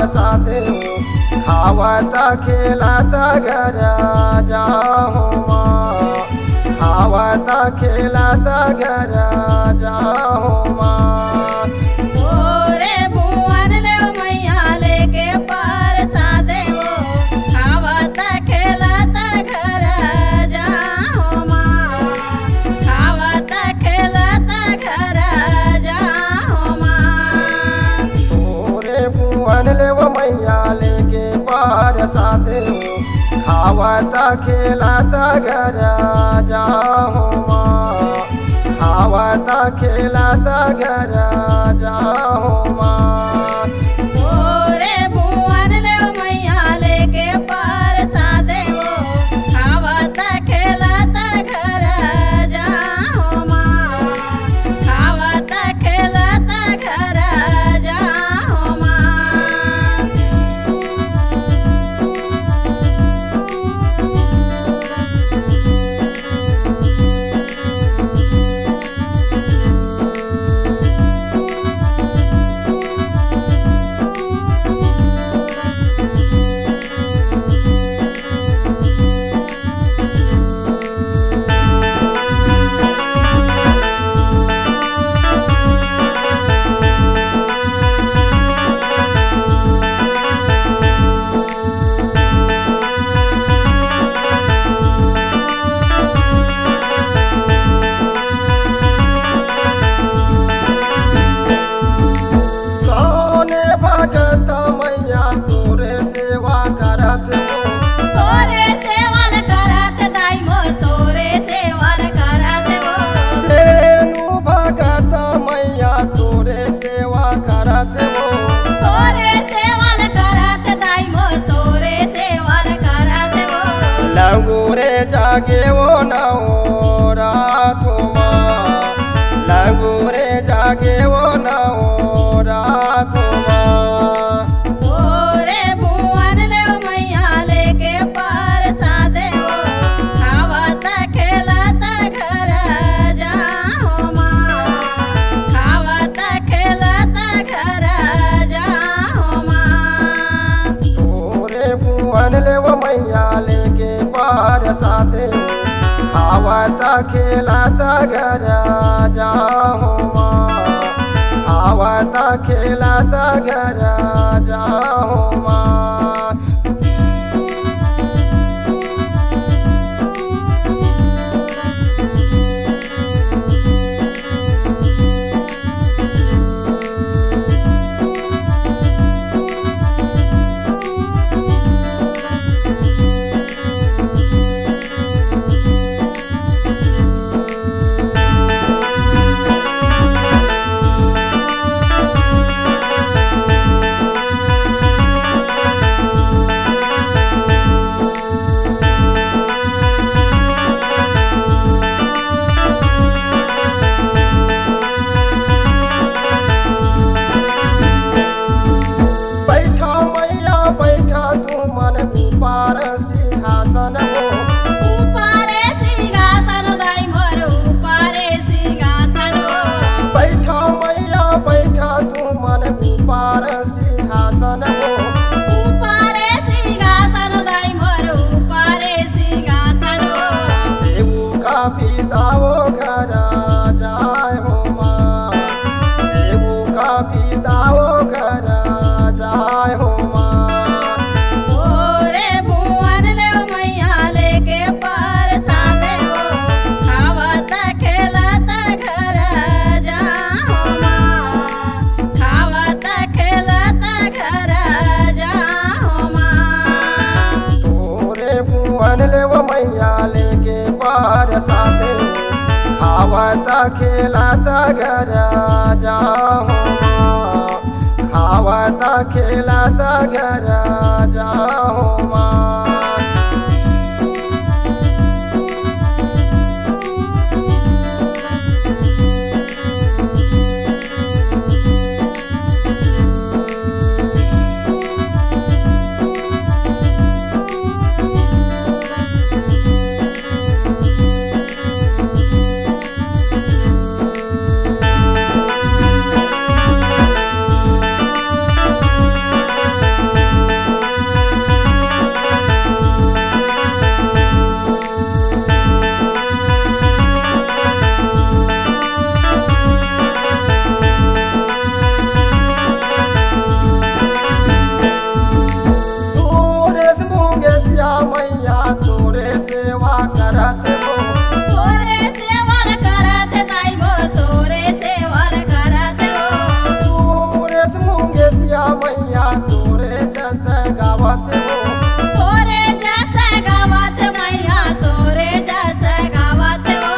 साथे हो खावता खेलता घर जाओ माँ, खावता खेलता घर जाओ माँ। ओरे भुवन ले मैया लेके पार सादे हो खावता खेलता घर जाओ माँ, खावता खेलता घर जाओ माँ। ओरे भुवन ले मैया लेके पार साथे हो खावता खेलता घर जाओ माँ, खावता खेलता घर जाओ माँ। ओरे भुवन ले मैया लेके पार सादे हो खावता खेलता घर जाओ माँ, खावता खेलता घर जाओ माँ। भगत मैया तोरे सेवा करत हो, तोरे सेवल करत दाई मोर तोरे सेवल करत हो। धेनु भगत मैया तोरे सेवा करत हो, तोरे सेवल करत दाई मोर तोरे सेवल करत हो। लंगूरे जागे वो नौ रातो माँ, लंगूरे जागे वो नौ रातो माँ। ओरे भुवन ले मैया लेके पार सादे हो खावता खेलता घर जाओ माँ, खावता खेलता घर जाओ माँ। तोरे भुवन ले मैया लेके पार साथे हो खावता खेलता घर जाओ माँ, खावता खेलता घर जाओ माँ। ऊपर सिंहासन हो, ऊपरे सिंहासन दाई मोर ऊपरे सिंहासन हो। बैठा मैया बैठा तू मन ऊपर सिंहासन हो, ऊपरे सिंहासन दाई मोर ऊपरे सिंहासन हो। देवू का पिताओ घर जाए हो माँ, देवू का पिताओ घर जाए हो माँ। ओरे भुवन ले मैया लेके पार सादे हो खावता खेलता घर जाओ माँ, खावता खेलता घर जाओ माँ। तोरे भुवन ले मैया लेके पार साथे हो खावता खेलता घर जाओ माँ, खावता खेलता घर जाओ माँ। जस गावत हो तोरे जैसे गावत मैया तोरे जैसे गावत हो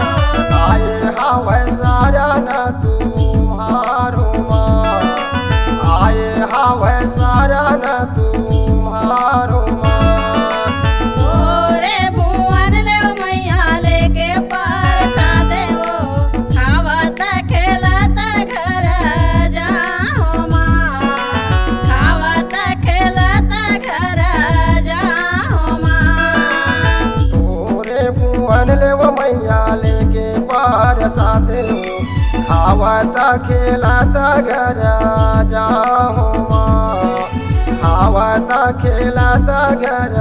आए हवे शरण तुम्हारो माँ आए हवे शरण तुम्हारो माँ तोरे भुवन ले मैया लेके परसाद हो खावत खेलत घर जाओ माँ खावत खेलत घर जाओ माँ तोरे भुवन ले मैया लेके पार साथे हो खावत खेलत घर जाओ माँ खावत खेलत घर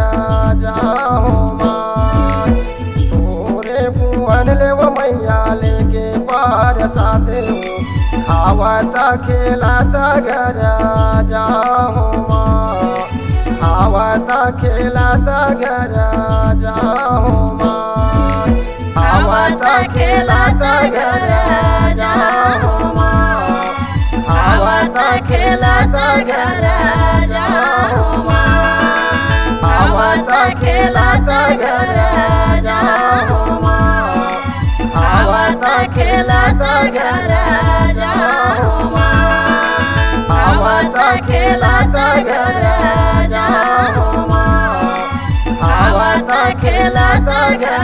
जाओ माँ तोरे भुवन ले मैया लेके पार साथे हो खावत खेलत घर जाओ माँ खावत खेलत घर जाओ माँ खावत खेलत घर जाओ माँ खावत खेलत घर जाओ माँ खावत खेलत घर जाओ माँ खावत खेलत घर जाओ माँ खावत खेलत घर जाओ माँ खावत खेलत घर